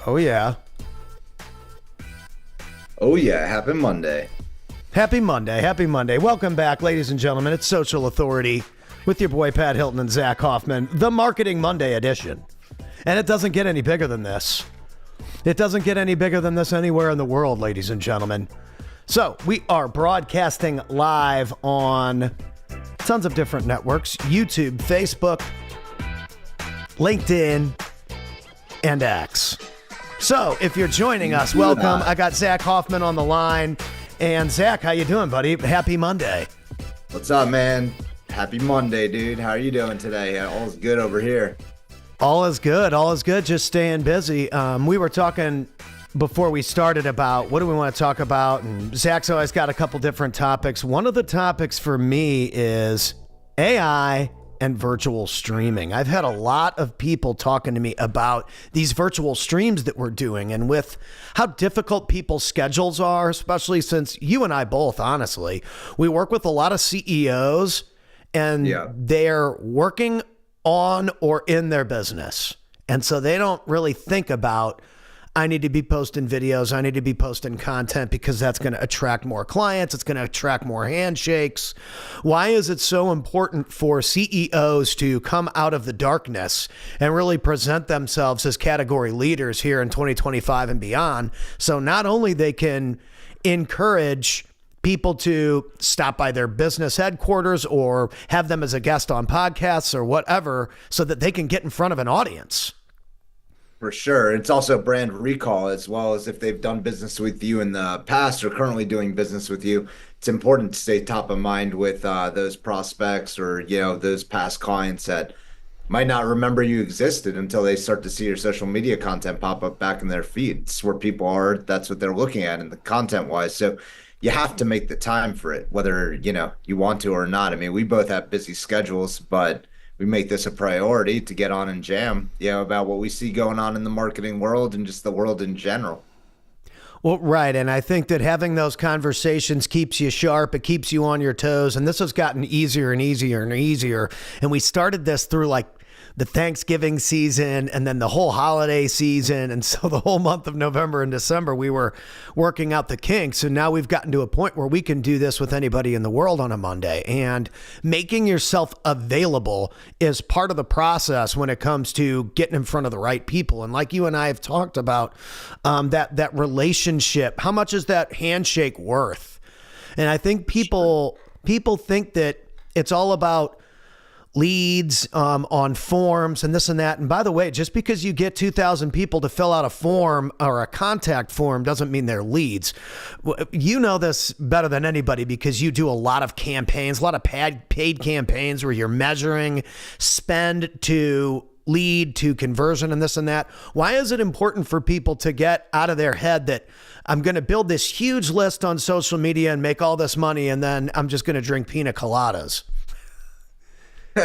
Oh, yeah. Oh yeah, happy Monday. Happy Monday. Happy Monday. Welcome back, ladies and gentlemen. It's Social Authority with your boy Pat Hilton and Zach Hoffman, the Marketing Monday edition. And it doesn't get any bigger than this. It doesn't get any bigger than this anywhere in the world, ladies and gentlemen. So we are broadcasting live on tons of different networks: YouTube, Facebook, LinkedIn, and X. So if you're joining us, welcome. I got Zach Hoffman on the line. And Zach, how you doing, buddy? Happy Monday. What's up, man? Happy Monday, dude. How are you doing today? All's good over here. All is good. All is good. Just staying busy. We were talking before we started about what do we want to talk about, and Zach's always got a couple different topics. One of the topics for me is AI and virtual streaming. I've had a lot of people talking to me about these virtual streams that we're doing, and with how difficult people's schedules are, especially since you and I both, honestly, we work with a lot of CEOs and they're working on or in their business. And so they don't really think about, I need to be posting videos, I need to be posting content because that's going to attract more clients, it's going to attract more handshakes. Why is it so important for CEOs to come out of the darkness and really present themselves as category leaders here in 2025 and beyond? So not only they can encourage people to stop by their business headquarters or have them as a guest on podcasts or whatever, so that they can get in front of an audience. For sure. It's also brand recall, as well as if they've done business with you in the past or currently doing business with you. It's important to stay top of mind with those prospects or, those past clients that might not remember you existed until they start to see your social media content pop up back in their feed. It's where people are. That's what they're looking at in the content wise. So you have to make the time for it, whether, you want to or not. I mean, we both have busy schedules, but we make this a priority to get on and jam, about what we see going on in the marketing world and just the world in general. Well, right. And I think that having those conversations keeps you sharp. It keeps you on your toes. And this has gotten easier and easier and easier. And we started this through like the Thanksgiving season and then the whole holiday season. And so the whole month of November and December, we were working out the kinks. And now we've gotten to a point where we can do this with anybody in the world on a Monday. And making yourself available is part of the process when it comes to getting in front of the right people. And like you and I have talked about, that relationship, how much is that handshake worth? And I think people think that it's all about leads on forms and this and that. And by the way, just because you get 2,000 people to fill out a form or a contact form doesn't mean they're leads. You know this better than anybody because you do a lot of campaigns, a lot of paid campaigns where you're measuring spend to lead to conversion and this and that. Why is it important for people to get out of their head that I'm going to build this huge list on social media and make all this money and then I'm just going to drink pina coladas?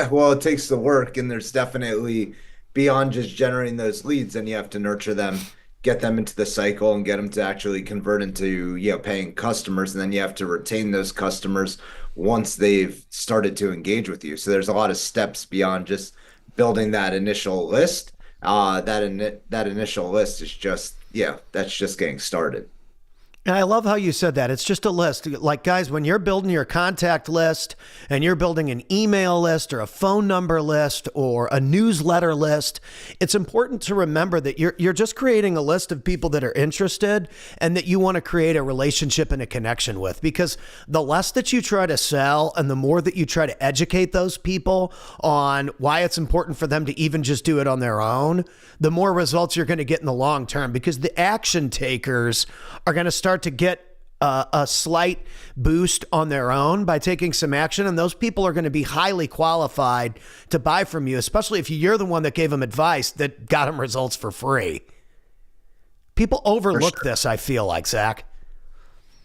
Well, it takes the work, and there's definitely beyond just generating those leads, and you have to nurture them, get them into the cycle, and get them to actually convert into paying customers, and then you have to retain those customers once they've started to engage with you. So there's a lot of steps beyond just building that initial list. That initial list is just that's just getting started. And I love how you said that. It's just a list. Like, guys, when you're building your contact list and you're building an email list or a phone number list or a newsletter list, it's important to remember that you're just creating a list of people that are interested and that you want to create a relationship and a connection with. Because the less that you try to sell and the more that you try to educate those people on why it's important for them to even just do it on their own, the more results you're going to get in the long term, because the action takers are going to start to get a slight boost on their own by taking some action. And those people are going to be highly qualified to buy from you, especially if you're the one that gave them advice that got them results for free. People overlook this, I feel like, Zach.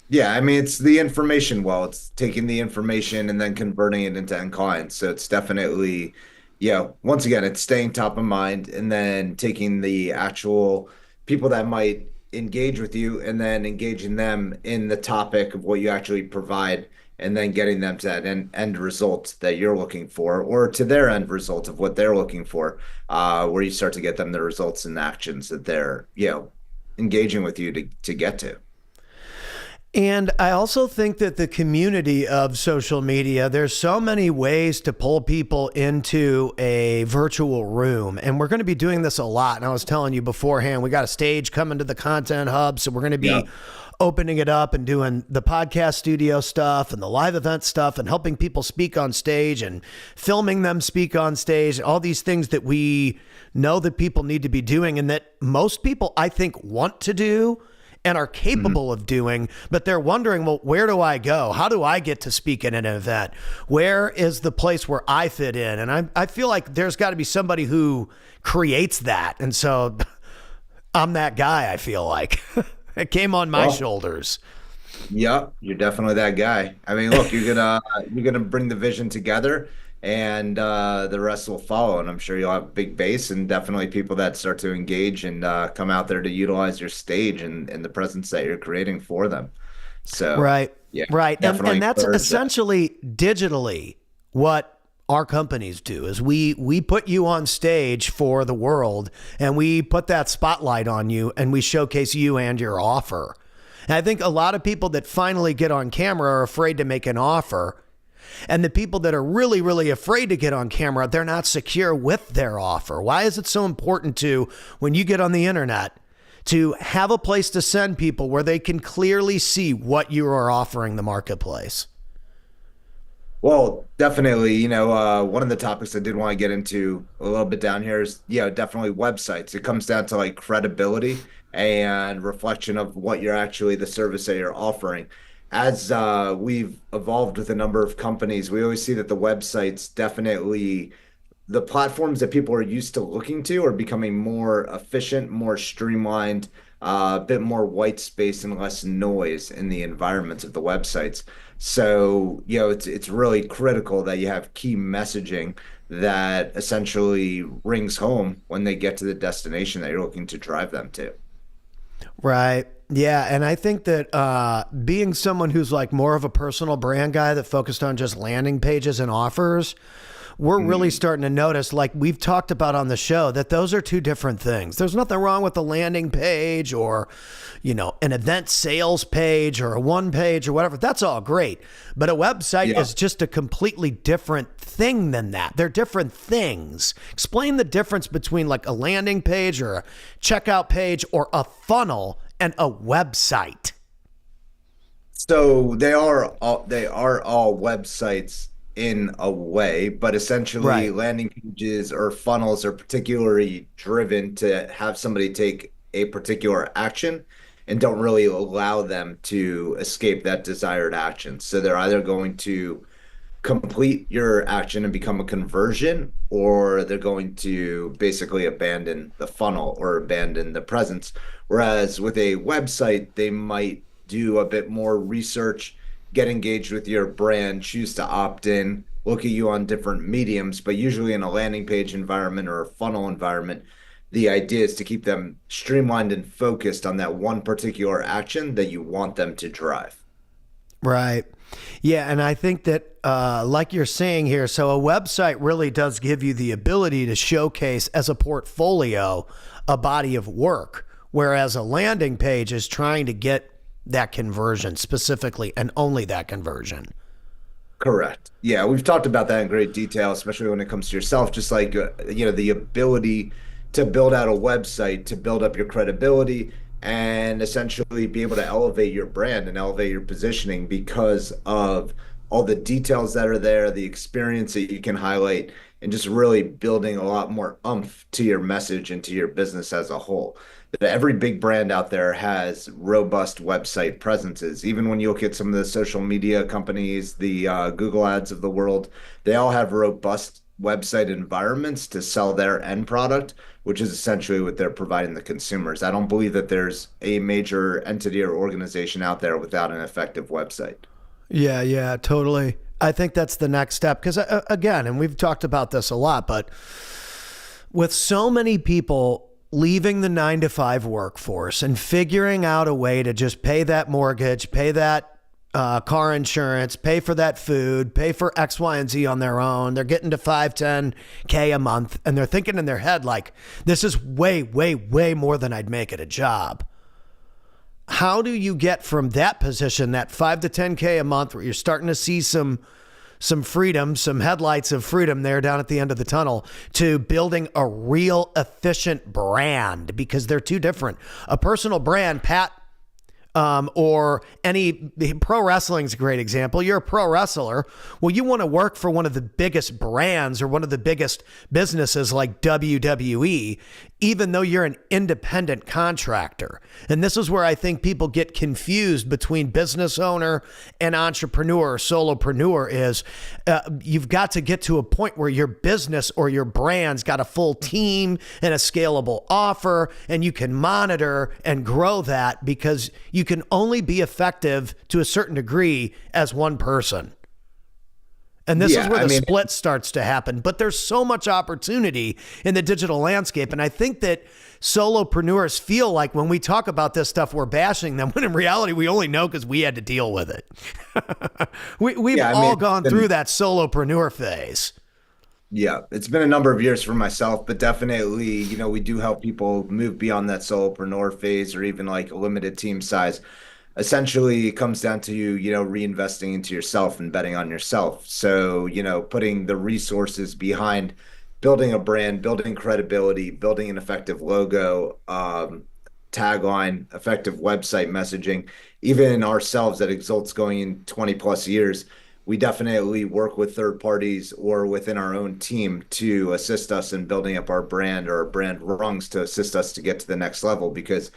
Yeah, I mean, it's the information. Well, it's taking the information and then converting it into end clients. So it's definitely, once again, it's staying top of mind and then taking the actual people that might engage with you and then engaging them in the topic of what you actually provide and then getting them to that end result that you're looking for, or to their end result of what they're looking for, where you start to get them the results and actions that they're, engaging with you to get to. And I also think that the community of social media, there's so many ways to pull people into a virtual room. And we're going to be doing this a lot. And I was telling you beforehand, we got a stage coming to the Content Hub. So we're going to be opening it up and doing the podcast studio stuff and the live event stuff and helping people speak on stage and filming them speak on stage, all these things that we know that people need to be doing and that most people, I think, want to do and are capable of doing, but they're wondering, well, where do I go? How do I get to speak at an event? Where is the place where I fit in? And I feel like there's got to be somebody who creates that. And so I'm that guy, I feel like. It came on my shoulders. Yep, you're definitely that guy. I mean, look, you're gonna bring the vision together, and the rest will follow. And I'm sure you'll have a big base, and definitely people that start to engage and come out there to utilize your stage and the presence that you're creating for them. So, Right, yeah, right. definitely And that's encourage that. essentially digitally what our companies do is we put you on stage for the world and we put that spotlight on you and we showcase you and your offer. And I think a lot of people that finally get on camera are afraid to make an offer. And the people that are really, really afraid to get on camera, they're not secure with their offer. Why is it so important to, when you get on the internet, to have a place to send people where they can clearly see what you are offering the marketplace? Well, definitely, one of the topics I did want to get into a little bit down here is, definitely websites. It comes down to like credibility and reflection of what you're actually the service that you're offering. As we've evolved with a number of companies, we always see that the websites definitely the platforms that people are used to looking to are becoming more efficient, more streamlined, a bit more white space and less noise in the environments of the websites. So, it's really critical that you have key messaging that essentially rings home when they get to the destination that you're looking to drive them to. Right. Yeah. And I think that being someone who's like more of a personal brand guy that focused on just landing pages and offers, we're really starting to notice, like we've talked about on the show, that those are two different things. There's nothing wrong with a landing page or, an event sales page or a one page or whatever. That's all great. But a website is just a completely different thing than that. They're different things. Explain the difference between like a landing page or a checkout page or a funnel and a website. So they are all websites in a way, but essentially Right. landing pages or funnels are particularly driven to have somebody take a particular action and don't really allow them to escape that desired action. So they're either going to complete your action and become a conversion, or they're going to basically abandon the funnel or abandon the presence. Whereas with a website, they might do a bit more research, get engaged with your brand, choose to opt in, look at you on different mediums, but usually in a landing page environment or a funnel environment, the idea is to keep them streamlined and focused on that one particular action that you want them to drive. Right. Yeah. And I think that, like you're saying here, so a website really does give you the ability to showcase as a portfolio a body of work, whereas a landing page is trying to get that conversion specifically and only that conversion. Correct. Yeah, we've talked about that in great detail, especially when it comes to yourself, just like, the ability to build out a website, to build up your credibility, and essentially be able to elevate your brand and elevate your positioning because of all the details that are there, the experience that you can highlight, and just really building a lot more oomph to your message and to your business as a whole. That every big brand out there has robust website presences. Even when you look at some of the social media companies, the Google ads of the world, they all have robust website environments to sell their end product, which is essentially what they're providing the consumers. I don't believe that there's a major entity or organization out there without an effective website. Yeah, yeah, totally. I think that's the next step because, again, and we've talked about this a lot, but with so many people leaving the 9 to 5 workforce and figuring out a way to just pay that mortgage, pay that car insurance, pay for that food, pay for X, Y, and Z on their own. They're getting to 5, 10K a month, and they're thinking in their head, like, this is way, way, way more than I'd make at a job. How do you get from that position, that 5 to 10K a month, where you're starting to see some freedom, some headlights of freedom there down at the end of the tunnel, to building a real efficient brand? Because they're two different. A personal brand, Pat, or any pro wrestling's a great example. You're a pro wrestler. Well, you want to work for one of the biggest brands or one of the biggest businesses like WWE, even though you're an independent contractor. And this is where I think people get confused between business owner and entrepreneur or solopreneur is you've got to get to a point where your business or your brand's got a full team and a scalable offer, and you can monitor and grow that, because you can only be effective to a certain degree as one person. And this is where the split starts to happen. But there's so much opportunity in the digital landscape. And I think that solopreneurs feel like when we talk about this stuff, we're bashing them, when in reality, we only know because we had to deal with it. We've all gone through that solopreneur phase. Yeah, it's been a number of years for myself, but definitely, we do help people move beyond that solopreneur phase or even like a limited team size. Essentially, it comes down to reinvesting into yourself and betting on yourself. So, putting the resources behind building a brand, building credibility, building an effective logo, tagline, effective website messaging. Even ourselves at Exult's going in 20 plus years, we definitely work with third parties or within our own team to assist us in building up our brand or our brand rungs to assist us to get to the next level. Because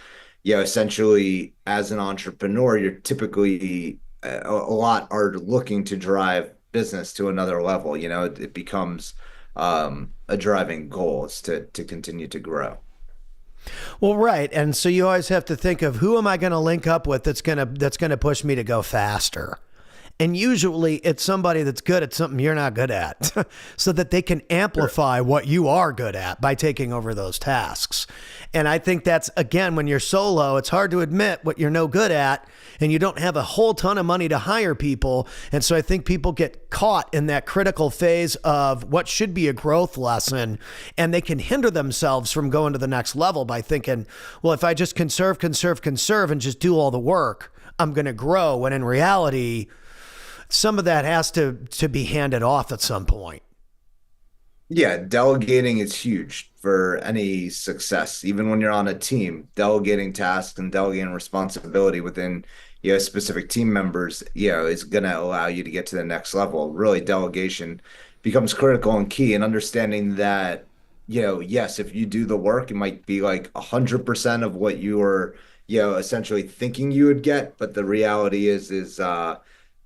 essentially, as an entrepreneur, you're typically a lot are looking to drive business to another level. It becomes a driving goal is to continue to grow. Well, right. And so you always have to think of, who am I going to link up with that's going to push me to go faster? And usually it's somebody that's good at something you're not good at so that they can amplify what you are good at by taking over those tasks. And I think that's, again, when you're solo, it's hard to admit what you're no good at, and you don't have a whole ton of money to hire people. And so I think people get caught in that critical phase of what should be a growth lesson, and they can hinder themselves from going to the next level by thinking, well, if I just conserve, and just do all the work, I'm going to grow. When in reality, some of that has to be handed off at some point. Yeah, delegating is huge for any success. Even when you're on a team, delegating tasks and delegating responsibility within, specific team members, is going to allow you to get to the next level. Really, delegation becomes critical and key, and understanding that, yes, if you do the work, it might be like 100% of what you were, essentially thinking you would get. But the reality is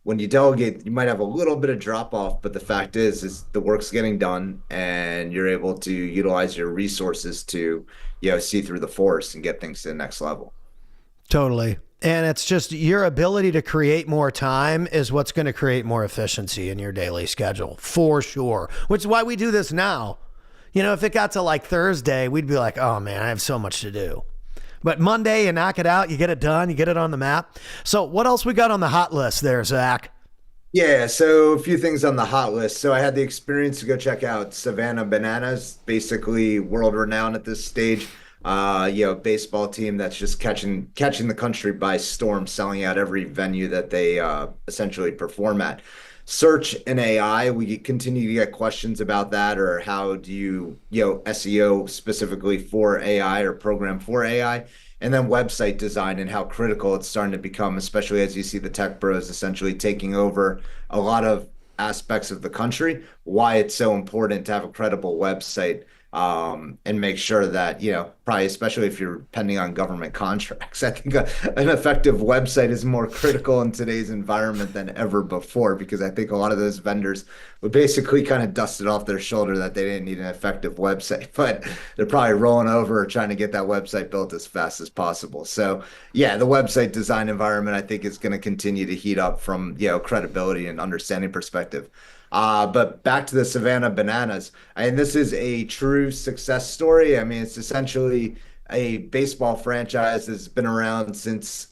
when you delegate, you might have a little bit of drop off, but the fact is the work's getting done, and you're able to utilize your resources to, see through the forest and get things to the next level. Totally. And it's just your ability to create more time is what's going to create more efficiency in your daily schedule, for sure, which is why we do this now. If it got to like Thursday, we'd be like, oh man, I have so much to do. But Monday, you knock it out, you get it done, you get it on the map. So what else we got on the hot list there, Zach? Yeah, so a few things on the hot list. So I had the experience to go check out Savannah Bananas, basically world renowned at this stage. Baseball team that's just catching the country by storm, selling out every venue that they essentially perform at. Search and AI, we continue to get questions about that, or how do you, SEO specifically for AI or program for AI, and then website design and how critical it's starting to become, especially as you see the tech bros essentially taking over a lot of aspects of the country, why it's so important to have a credible website. And make sure that, probably especially if you're depending on government contracts, I think an effective website is more critical in today's environment than ever before, because I think a lot of those vendors would basically kind of dust it off their shoulder that they didn't need an effective website, but they're probably rolling over trying to get that website built as fast as possible. So yeah, the website design environment, I think, is going to continue to heat up from, credibility and understanding perspective. But back to the Savannah Bananas, and this is a true success story. I mean, it's essentially a baseball franchise that's been around since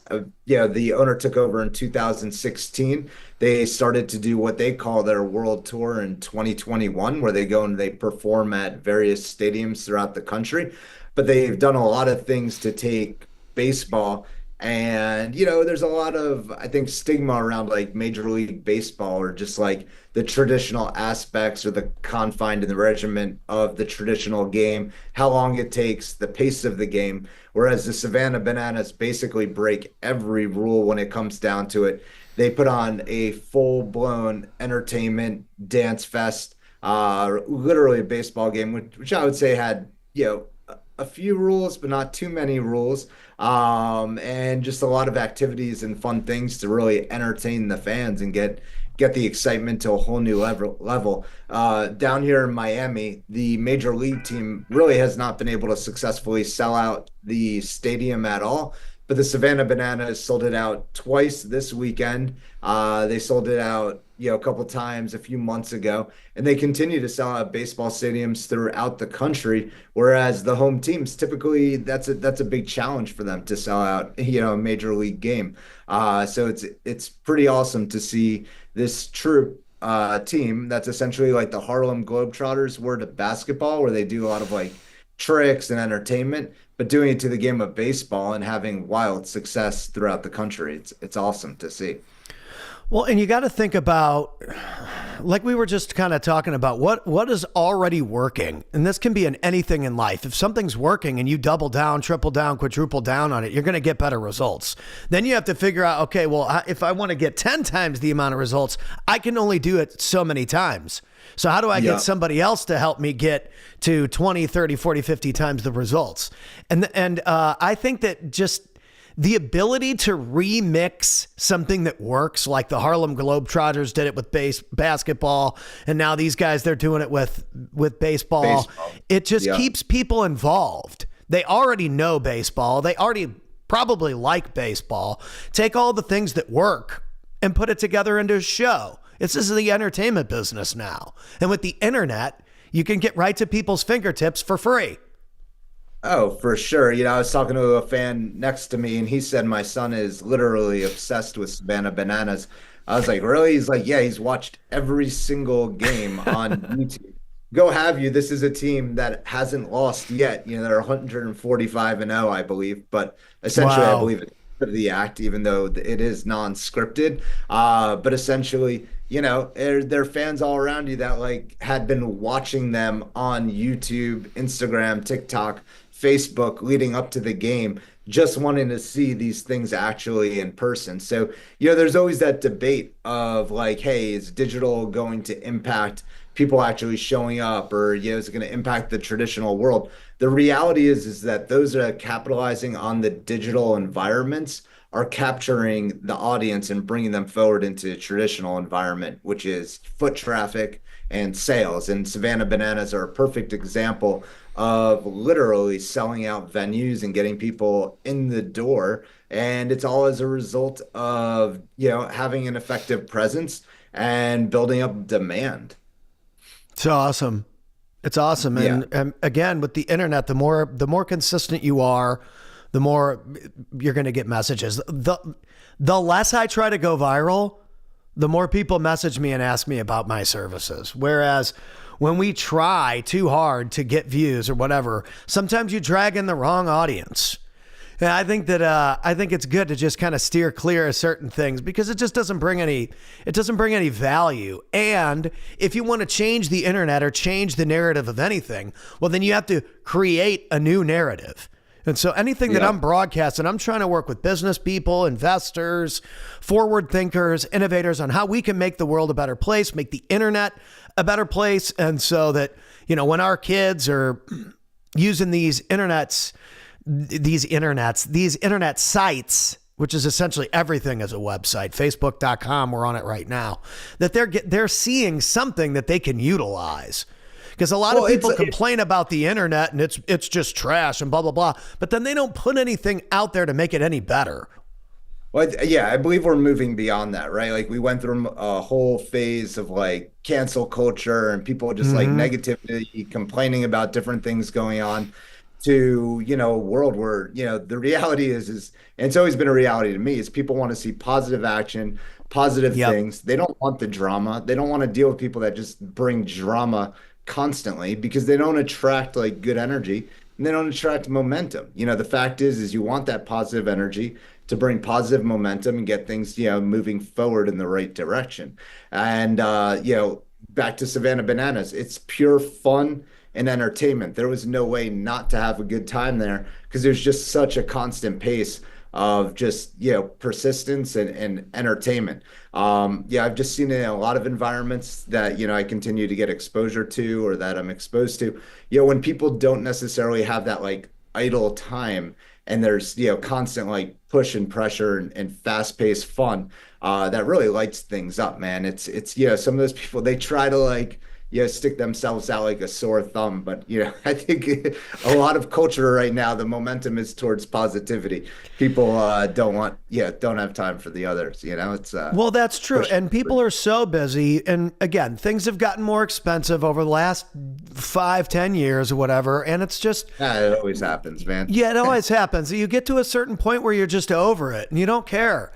the owner took over in 2016. They started to do what they call their world tour in 2021, where they go and they perform at various stadiums throughout the country. But they've done a lot of things to take baseball. And, there's a lot of, I think, stigma around like Major League Baseball or just like the traditional aspects or the confined and the regiment of the traditional game, how long it takes, the pace of the game. Whereas the Savannah Bananas basically break every rule when it comes down to it. They put on a full-blown entertainment dance fest, literally a baseball game, which I would say had, a few rules, but not too many rules. And just a lot of activities and fun things to really entertain the fans and get the excitement to a whole new level. Down here in Miami, the major league team really has not been able to successfully sell out the stadium at all. But the Savannah Bananas sold it out twice this weekend. They sold it out, a couple times a few months ago, and they continue to sell out baseball stadiums throughout the country. Whereas the home teams typically that's a big challenge for them to sell out, a major league game. So it's pretty awesome to see this true team that's essentially like the Harlem Globetrotters were to basketball, where they do a lot of like tricks and entertainment, but doing it to the game of baseball and having wild success throughout the country. It's awesome to see. Well, and you got to think about, like we were just kind of talking about, what is already working. And this can be in anything in life. If something's working and you double down, triple down, quadruple down on it, you're going to get better results. Then you have to figure out, okay, well, if I want to get 10 times the amount of results, I can only do it so many times. So how do I get somebody else to help me get to 20, 30, 40, 50 times the results? And I think that just the ability to remix something that works, like the Harlem Globetrotters did it with basketball, and now these guys, they're doing it with baseball. It just keeps people involved. They already know baseball. They already probably like baseball. Take all the things that work and put it together into a show. This is the entertainment business now. And with the internet, you can get right to people's fingertips for free. Oh, for sure. I was talking to a fan next to me, and he said my son is literally obsessed with Savannah Bananas. I was like, really? He's like, yeah, he's watched every single game on YouTube. Go have you. This is a team that hasn't lost yet. They're 145-0, I believe. But essentially, I believe it's the act, even though it is non-scripted. But essentially, there are fans all around you that like had been watching them on YouTube, Instagram, TikTok, Facebook leading up to the game, just wanting to see these things actually in person. So, there's always that debate of like, hey, is digital going to impact people actually showing up, or, is it going to impact the traditional world? The reality is that those that are capitalizing on the digital environments are capturing the audience and bringing them forward into a traditional environment, which is foot traffic and sales. And Savannah Bananas are a perfect example of literally selling out venues and getting people in the door. And it's all as a result of, having an effective presence and building up demand. It's awesome. It's awesome. And again, with the internet, the more consistent you are, the more you're going to get messages. The less I try to go viral, the more people message me and ask me about my services. Whereas when we try too hard to get views or whatever, sometimes you drag in the wrong audience. And I think that I think it's good to just kind of steer clear of certain things, because it just doesn't bring any value. And if you want to change the internet or change the narrative of anything, well, then you have to create a new narrative. And so anything that I'm broadcasting, I'm trying to work with business people, investors, forward thinkers, innovators on how we can make the world a better place, make the internet a better place. And so that, when our kids are using these internet sites, which is essentially everything as a website, facebook.com, we're on it right now, that they're seeing something that they can utilize. Because a lot of people complain about the internet and it's just trash and blah, blah, blah. But then they don't put anything out there to make it any better. Well, I believe we're moving beyond that, right? Like we went through a whole phase of like cancel culture and people just like negativity, complaining about different things going on. to, a world where, the reality is, and it's always been a reality to me, is people want to see positive action, positive Yep. things. They don't want the drama. They don't want to deal with people that just bring drama constantly because they don't attract like good energy and they don't attract momentum. The fact is you want that positive energy to bring positive momentum and get things, moving forward in the right direction. And back to Savannah Bananas, it's pure fun and entertainment. There was no way not to have a good time there because there's just such a constant pace of just, persistence and entertainment. Yeah, I've just seen it in a lot of environments that, I continue to get exposure to or that I'm exposed to. When people don't necessarily have that like idle time and there's, constant like push and pressure and fast-paced fun, that really lights things up, man. It's, some of those people, they try to like, stick themselves out like a sore thumb. But, I think a lot of culture right now, the momentum is towards positivity. People don't have time for the others. It's Well, that's true. push. And people are so busy. And again, things have gotten more expensive over the last 5, 10 years or whatever. And it's just, Yeah, it always happens, man. yeah, it always happens. You get to a certain point where you're just over it and you don't care.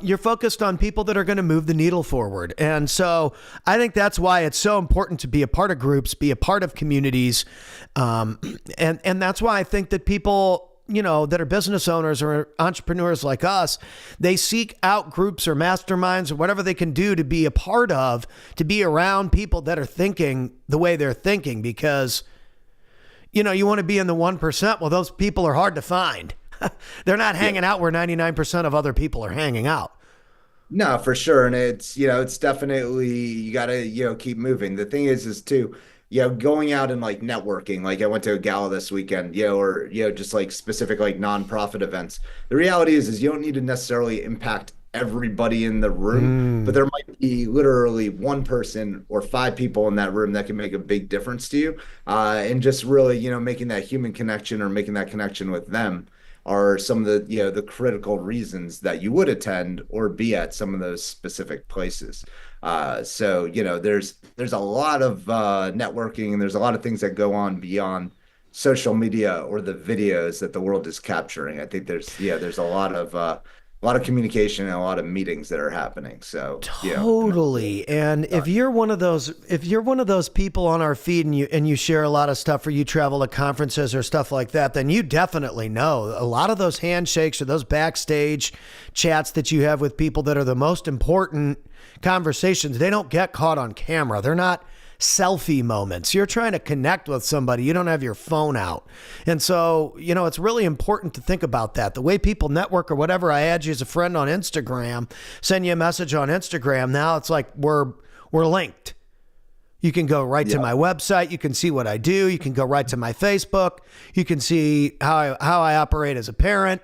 You're focused on people that are going to move the needle forward. And so I think that's why it's so important to be a part of groups, be a part of communities. And that's why I think that people, that are business owners or entrepreneurs like us, they seek out groups or masterminds or whatever they can do to be a part of, to be around people that are thinking the way they're thinking because, you want to be in the 1%. Well, those people are hard to find. They're not Yeah. hanging out where 99% of other people are hanging out. No, for sure. And it's definitely, you gotta, keep moving. The thing is too, going out and like networking, like I went to a gala this weekend, or, just like specific like nonprofit events. The reality is you don't need to necessarily impact everybody in the room, but Mm, there might be literally one person or five people in that room that can make a big difference to you. And just really, making that human connection or making that connection with them are some of the the critical reasons that you would attend or be at some of those specific places. So there's a lot of networking and there's a lot of things that go on beyond social media or the videos that the world is capturing. I think there's a lot of communication and a lot of meetings that are happening. So totally. And if you're one of those people on our feed and you share a lot of stuff or you travel to conferences or stuff like that, then you definitely know a lot of those handshakes or those backstage chats that you have with people that are the most important conversations. They don't get caught on camera. They're not selfie moments. You're trying to connect with somebody. You don't have your phone out. And so, it's really important to think about that. The way people network or whatever, I add you as a friend on Instagram, send you a message on Instagram. Now it's like we're linked. You can go right to yeah, my website. You can see what I do. You can go right to my Facebook. You can see how I operate as a parent.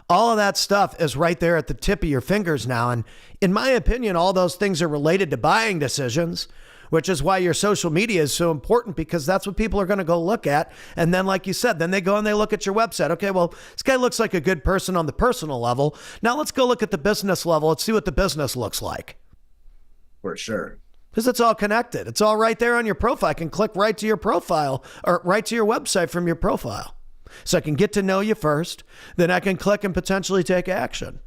All of that stuff is right there at the tip of your fingers now. And in my opinion, all those things are related to buying decisions, which is why your social media is so important because that's what people are going to go look at. And then, like you said, then they go and they look at your website. Okay, well, this guy looks like a good person on the personal level. Now let's go look at the business level. Let's see what the business looks like. for sure. Because it's all connected. It's all right there on your profile. I can click right to your profile or right to your website from your profile. So I can get to know you first. Then I can click and potentially take action.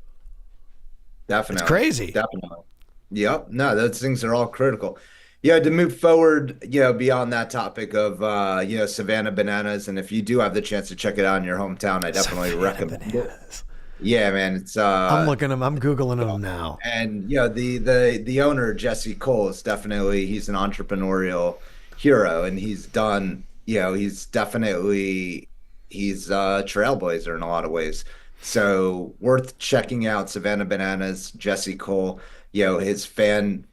It's Definitely. crazy. Definitely. Yep. No, those things are all critical. Yeah, to move forward, beyond that topic of Savannah Bananas, and if you do have the chance to check it out in your hometown, I definitely Savannah recommend it. bananas. Yeah, man, it's I'm looking them. I'm Googling them now. and the owner, Jesse Cole, is definitely he's an entrepreneurial hero and he's done, he's definitely he's a trailblazer in a lot of ways. So worth checking out Savannah Bananas, Jesse Cole, his fan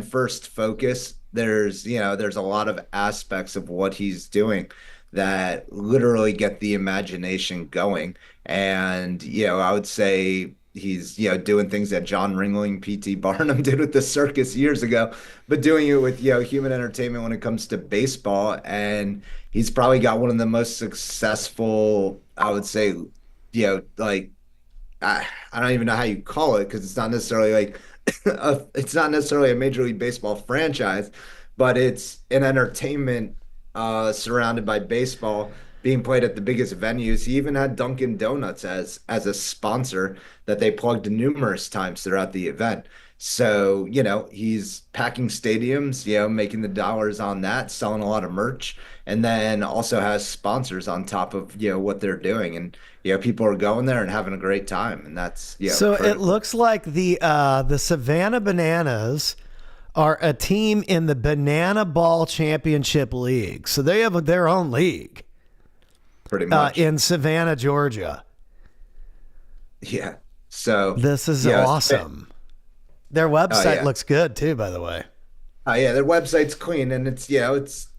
first focus. There's a lot of aspects of what he's doing that literally get the imagination going. And, I would say he's, doing things that John Ringling, P.T. Barnum did with the circus years ago, but doing it with, human entertainment when it comes to baseball. And he's probably got one of the most successful, I would say, like I don't even know how you call it because it's not necessarily like it's not necessarily a Major League Baseball franchise, but it's an entertainment surrounded by baseball being played at the biggest venues. He even had Dunkin' Donuts as a sponsor that they plugged numerous times throughout the event. So, he's packing stadiums, making the dollars on that, selling a lot of merch, and then also has sponsors on top of, what they're doing. And, people are going there and having a great time. And that's, So it critical. looks like the Savannah Bananas are a team in the Banana Ball Championship League. So they have their own league Pretty much. in Savannah, Georgia. Yeah. So, This is yeah. awesome. Their Oh, website yeah. looks good too, by the way. Yeah, their website's clean and it's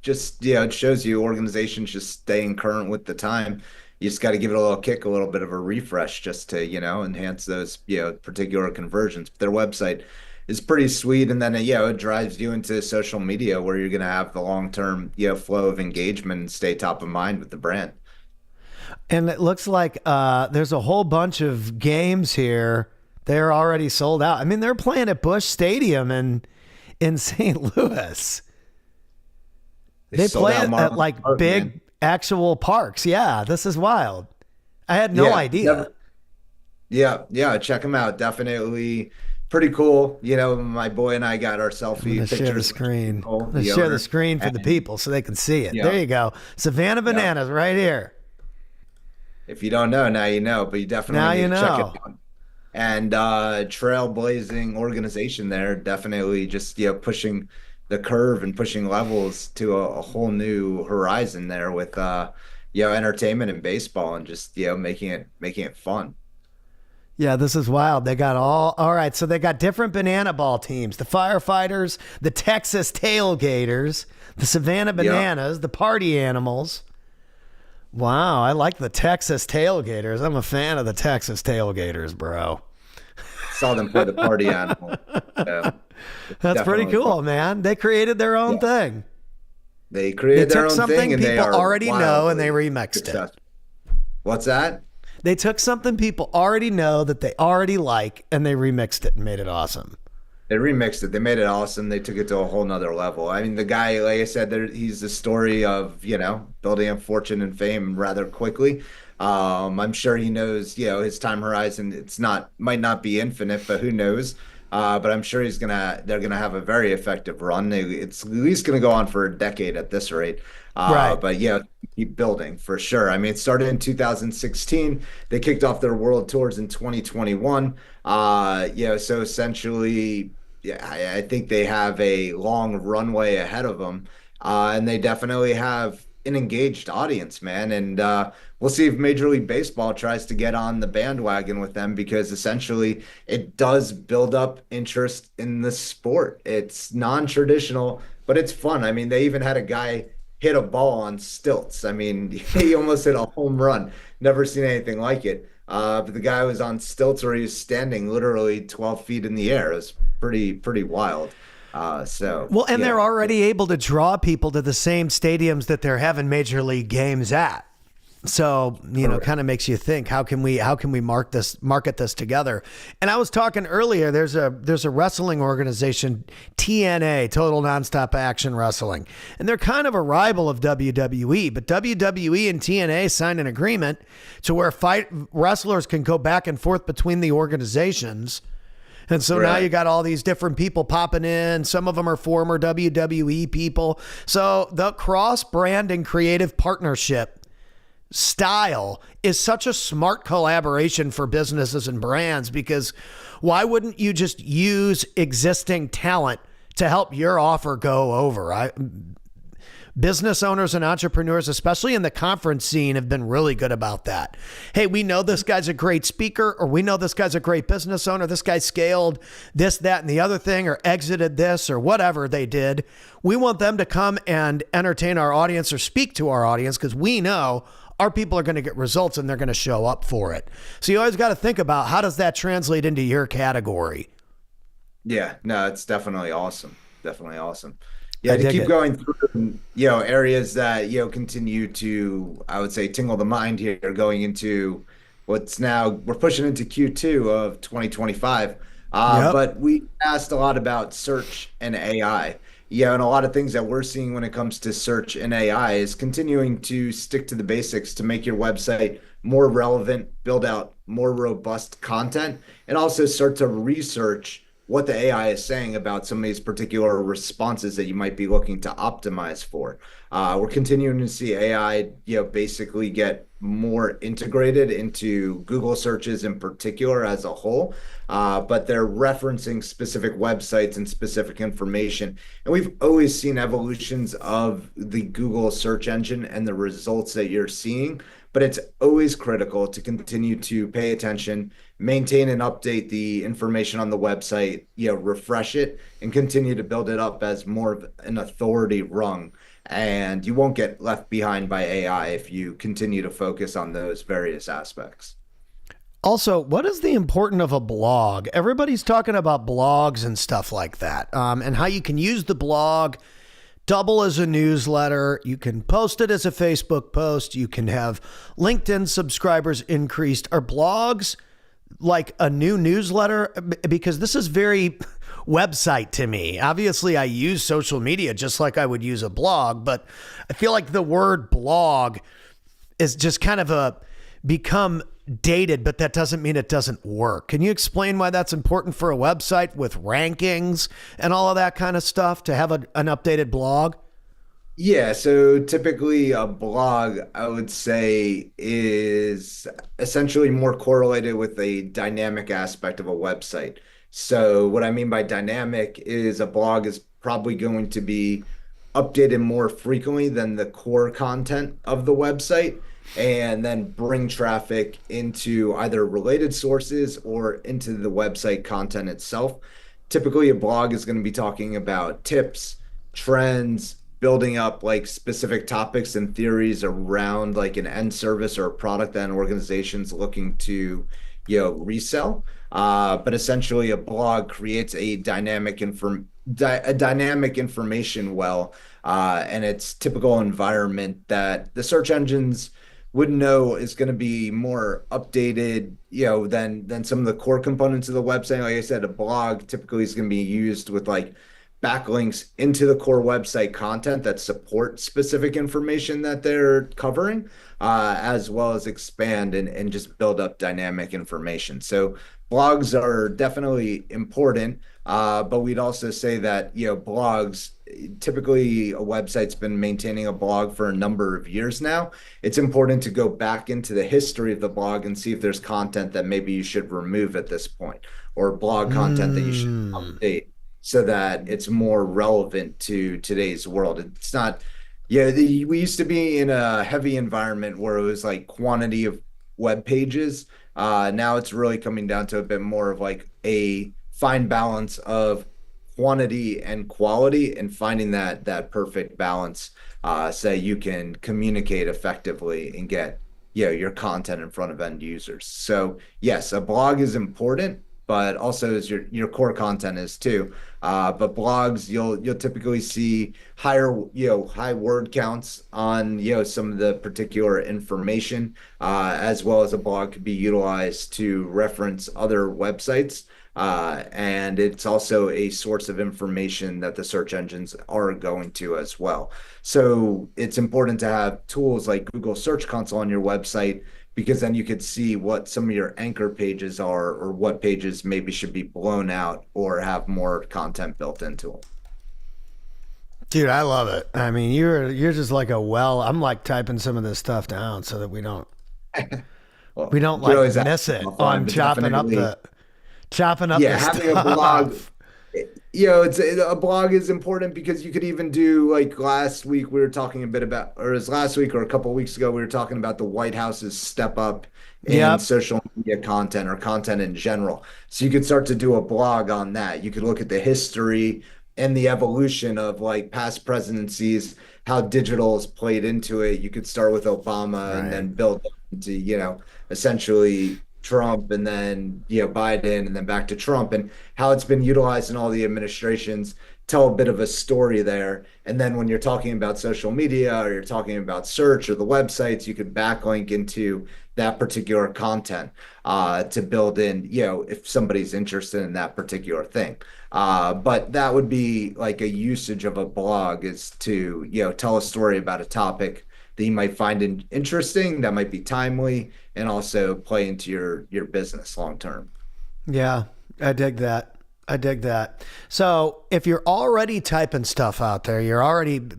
just, it shows you organizations just staying current with the time. You just got to give it a little kick, a little bit of a refresh just to, enhance those, particular conversions. But their website is pretty sweet. And then, it drives you into social media where you're going to have the long-term, flow of engagement and stay top of mind with the brand. And it looks like there's a whole bunch of games here. They're already sold out. I mean, they're playing at Busch Stadium in St. Louis. They They sold play out at Marlins like Park, big man. actual parks. Yeah, this is wild. I had no Yeah, idea. yeah, yeah, check them out. Definitely pretty cool. My boy and I got our I'm going to selfie share the pictures with screen. I'm Cole, going to the share the owner. screen for the And people so they can see it. yeah, There you go. Savannah yeah. Bananas right here. If you don't know, now you know, but you definitely Now need you to check it know. out. And trailblazing organization there, definitely just pushing the curve and pushing levels to a whole new horizon there with entertainment and baseball and just making it fun. Yeah, this is wild. They got all right. So they got different banana ball teams: the firefighters, the Texas tailgaters, the Savannah Yeah, Bananas, the party animals. Wow, I like the Texas tailgaters. I'm a fan of the Texas tailgaters, bro. saw them play the party animal. So it's That's pretty definitely fun. cool, man. They created their own Yeah, thing. they They created their took own thing something and they people are already know and they wildly remixed it. successful. What's that? They took something people already know that they already like and they remixed it and made it awesome. They remixed it. They made it awesome. They took it to a whole nother level. I mean, the guy, like I said, he's the story of, building a fortune and fame rather quickly. I'm sure he knows, his time horizon. Might not be infinite, but who knows? But I'm sure they're gonna have a very effective run. It's at least gonna go on for a decade at this rate. Right. But yeah, keep building for sure. I mean, it started in 2016. They kicked off their world tours in 2021. So essentially, yeah, I think they have a long runway ahead of them, and they definitely have an engaged audience, man. And we'll see if Major League Baseball tries to get on the bandwagon with them because essentially it does build up interest in the sport. It's non-traditional, but it's fun. I mean, they even had a guy hit a ball on stilts. I mean, he almost hit a home run. Never seen anything like it. But the guy was on stilts where he was standing literally 12 feet in the air. It was pretty wild. So Well, and they're yeah, already able to draw people to the same stadiums that they're having major league games at. So, correct. kind of makes you think, how can we market this together? And I was talking earlier, there's a wrestling organization, TNA, Total Nonstop Action Wrestling. And they're kind of a rival of WWE, but WWE and TNA signed an agreement to where fight wrestlers can go back and forth between the organizations. And so now Right. you got all these different people popping in. Some of them are former WWE people. So the cross brand and creative partnership style is such a smart collaboration for businesses and brands because why wouldn't you just use existing talent to help your offer go over? Business owners and entrepreneurs, especially in the conference scene, have been really good about that. Hey, we know this guy's a great speaker, or we know this guy's a great business owner. This guy scaled this, that, and the other thing, or exited this, or whatever they did. We want them to come and entertain our audience or speak to our audience because we know our people are going to get results and they're going to show up for it. So you always got to think about how does that translate into your category? Yeah, no, it's definitely awesome. Definitely awesome. I Yeah, to dig keep it. going through, areas that, continue to, I would say, tingle the mind here going into what's now, we're pushing into Q2 of 2025. Yep. But we asked a lot about search and AI. Yeah, and a lot of things that we're seeing when it comes to search and AI is continuing to stick to the basics to make your website more relevant, build out more robust content, and also start to research what the AI is saying about some of these particular responses that you might be looking to optimize for. We're continuing to see AI, basically get more integrated into Google searches in particular as a whole, but they're referencing specific websites and specific information. And we've always seen evolutions of the Google search engine and the results that you're seeing, but it's always critical to continue to pay attention, maintain and update the information on the website, refresh it and continue to build it up as more of an authority rung. And you won't get left behind by AI if you continue to focus on those various aspects. Also, what is the importance of a blog? Everybody's talking about blogs and stuff like that, and how you can use the blog double as a newsletter. You can post it as a Facebook post. You can have LinkedIn subscribers increased. Are blogs like a new newsletter? Because this is very website to me. Obviously, I use social media just like I would use a blog, but I feel like the word blog is just kind of become dated, but that doesn't mean it doesn't work. Can you explain why that's important for a website with rankings and all of that kind of stuff to have an updated blog? Yeah, so typically a blog, I would say, is essentially more correlated with a dynamic aspect of a website. So, what I mean by dynamic is a blog is probably going to be updated more frequently than the core content of the website, and then bring traffic into either related sources or into the website content itself. Typically, a blog is going to be talking about tips, trends, building up like specific topics and theories around like an end service or a product that an organization's looking to, resell. But essentially, a blog creates a dynamic information well, and its typical environment that the search engines would know is going to be more updated, than some of the core components of the website. Like I said, a blog typically is going to be used with like backlinks into the core website content that support specific information that they're covering, as well as expand and just build up dynamic information. So blogs are definitely important, but we'd also say that, blogs, typically a website's been maintaining a blog for a number of years now. It's important to go back into the history of the blog and see if there's content that maybe you should remove at this point, or blog content that you should Mm. update so that it's more relevant to today's world. It's not, we used to be in a heavy environment where it was like quantity of web pages. Now it's really coming down to a bit more of like a fine balance of quantity and quality, and finding that perfect balance, so you can communicate effectively and get, your content in front of end users. So yes, a blog is important, but also as your core content is too. But blogs, you'll typically see higher, high word counts on, some of the particular information, as well as a blog could be utilized to reference other websites. And it's also a source of information that the search engines are going to as well. So it's important to have tools like Google Search Console on your website, because then you could see what some of your anchor pages are, or what pages maybe should be blown out or have more content built into them. Dude, I love it. I mean, you're just like I'm like typing some of this stuff down so that we Well, don't you could like always ask miss it offline, on but definitely, chopping up yeah, the having a blog, stuff. it's a blog is important, because you could even do like last week we were talking a bit about, or it was last week or a couple of weeks ago, we were talking about the White House's step up in Yep. social media content or content in general. So you could start to do a blog on that. You could look at the history and the evolution of like past presidencies, how digital has played into it. You could start with Obama and Right. then build into, essentially Trump, and then, Biden, and then back to Trump, and how it's been utilized in all the administrations tell a bit of a story there. And then when you're talking about social media or you're talking about search or the websites, you could backlink into that particular content to build in, if somebody's interested in that particular thing. But that would be like a usage of a blog, is to, tell a story about a topic that you might find interesting, that might be timely, and also play into your business long term. Yeah, I dig that. I dig that. So if you're already typing stuff out there,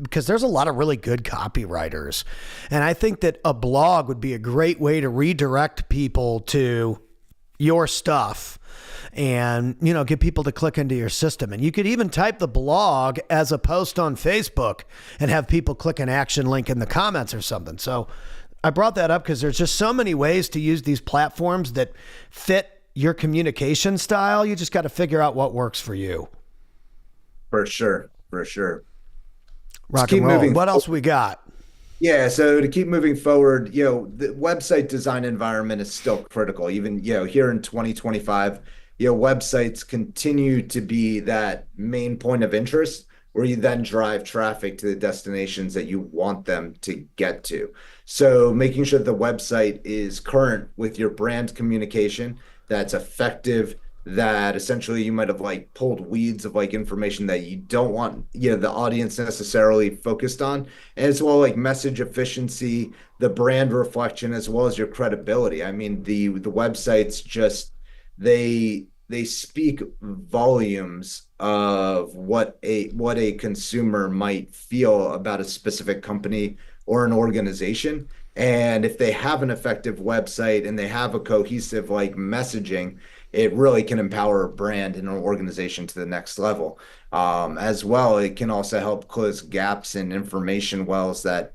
because there's a lot of really good copywriters. And I think that a blog would be a great way to redirect people to your stuff and, get people to click into your system. And you could even type the blog as a post on Facebook and have people click an action link in the comments or something. So I brought that up because there's just so many ways to use these platforms that fit your communication style. You just got to figure out what works for you. For sure. For sure. Rock and roll. What else we got? Yeah, so to keep moving forward, the website design environment is still critical. Even, here in 2025, websites continue to be that main point of interest where you then drive traffic to the destinations that you want them to get to. So making sure the website is current with your brand communication, that's effective, that essentially you might have like pulled weeds of like information that you don't want, the audience necessarily focused on, as well like message efficiency, the brand reflection, as well as your credibility. I mean, the websites just they speak volumes of what a consumer might feel about a specific company or an organization. And if they have an effective website and they have a cohesive like messaging, it really can empower a brand and an organization to the next level. As well, it can also help close gaps in information wells that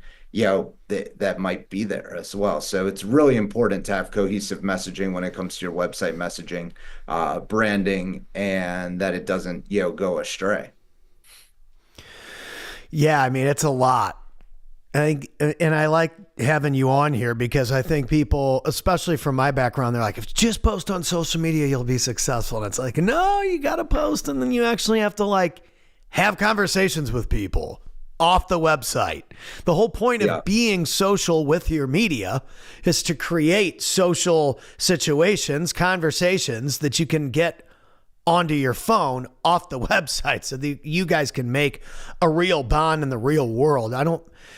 that might be there as well. So it's really important to have cohesive messaging when it comes to your website messaging, branding, and that it doesn't go astray. Yeah, I mean, it's a lot. And I like having you on here because I think people, especially from my background, they're like, if you just post on social media, you'll be successful. And it's like, no, you got to post. And then you actually have to like have conversations with people off the website. The whole point of being social with your media is to create social situations, conversations that you can get onto your phone off the website so that you guys can make a real bond in the real world.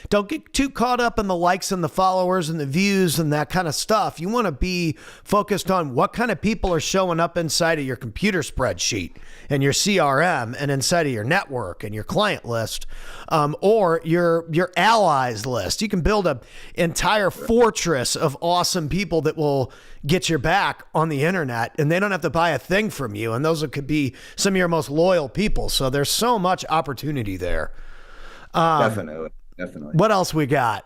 Don't get too caught up in the likes and the followers and the views and that kind of stuff. You want to be focused on what kind of people are showing up inside of your computer spreadsheet and your CRM and inside of your network and your client list, or your allies list. You can build an entire fortress of awesome people that will get your back on the internet, and they don't have to buy a thing from you. And those could be some of your most loyal people. So there's so much opportunity there. Definitely. What else we got?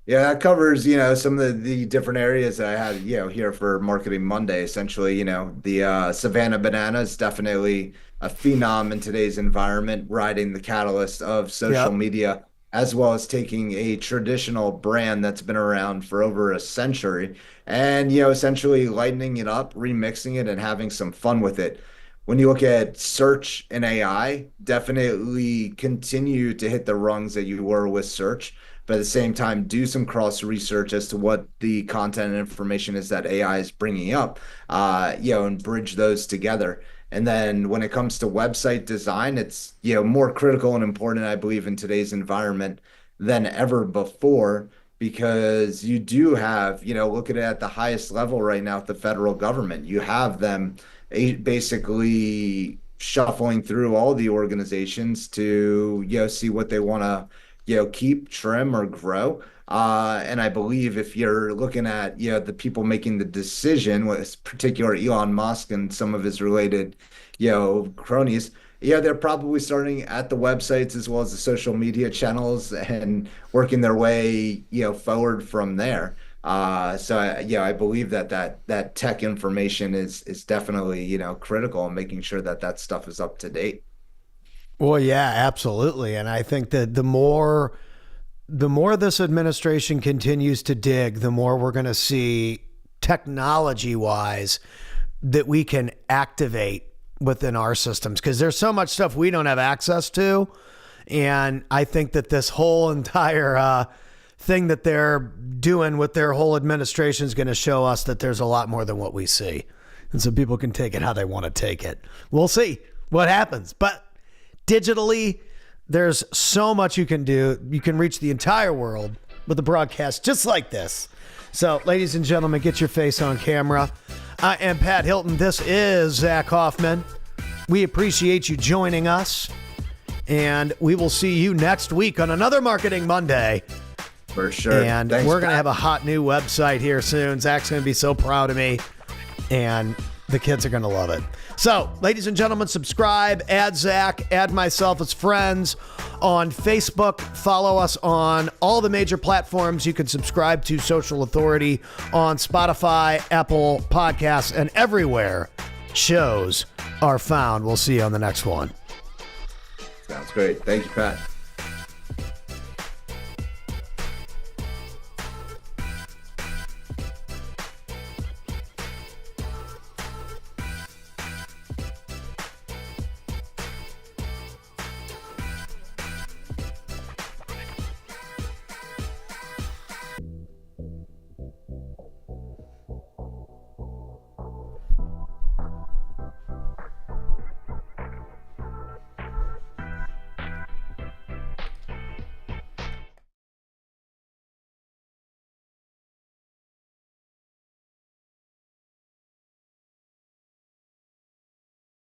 Yeah, that covers, some of the different areas that I had, here for Marketing Monday. Essentially, the Savannah Banana is definitely a phenom in today's environment, riding the catalyst of social media, as well as taking a traditional brand that's been around for over a century and, essentially lightening it up, remixing it, and having some fun with it. When you look at search and AI, definitely continue to hit the rungs that you were with search, but at the same time, do some cross research as to what the content and information is that AI is bringing up, and bridge those together. And then when it comes to website design, it's, more critical and important, I believe, in today's environment than ever before, because you do have, look at it at the highest level right now at the federal government. You have them basically shuffling through all the organizations to see what they want to keep, trim, or grow. And I believe if you're looking at the people making the decision, with particular Elon Musk and some of his related cronies, they're probably starting at the websites as well as the social media channels and working their way forward from there. So I believe that tech information is definitely, critical in making sure that stuff is up to date. Well, yeah, absolutely. And I think that the more this administration continues to dig, the more we're going to see technology wise that we can activate within our systems, because there's so much stuff we don't have access to. And I think that this whole entire thing that they're doing with their whole administration is going to show us that there's a lot more than what we see. And so people can take it how they want to take it. We'll see what happens. But digitally, there's so much you can do. You can reach the entire world with a broadcast just like this. So, ladies and gentlemen, get your face on camera. I am Pat Hilton. This is Zach Hoffman. We appreciate you joining us. And we will see you next week on another Marketing Monday. For sure. And Thanks, we're going to Pat. have a hot new website here soon. Zach's going to be so proud of me. And the kids are going to love it. So, ladies and gentlemen, subscribe, add Zach, add myself as friends on Facebook. Follow us on all the major platforms. You can subscribe to Social Authority on Spotify, Apple Podcasts, and everywhere shows are found. We'll see you on the next one. Sounds great. Thank you, Pat.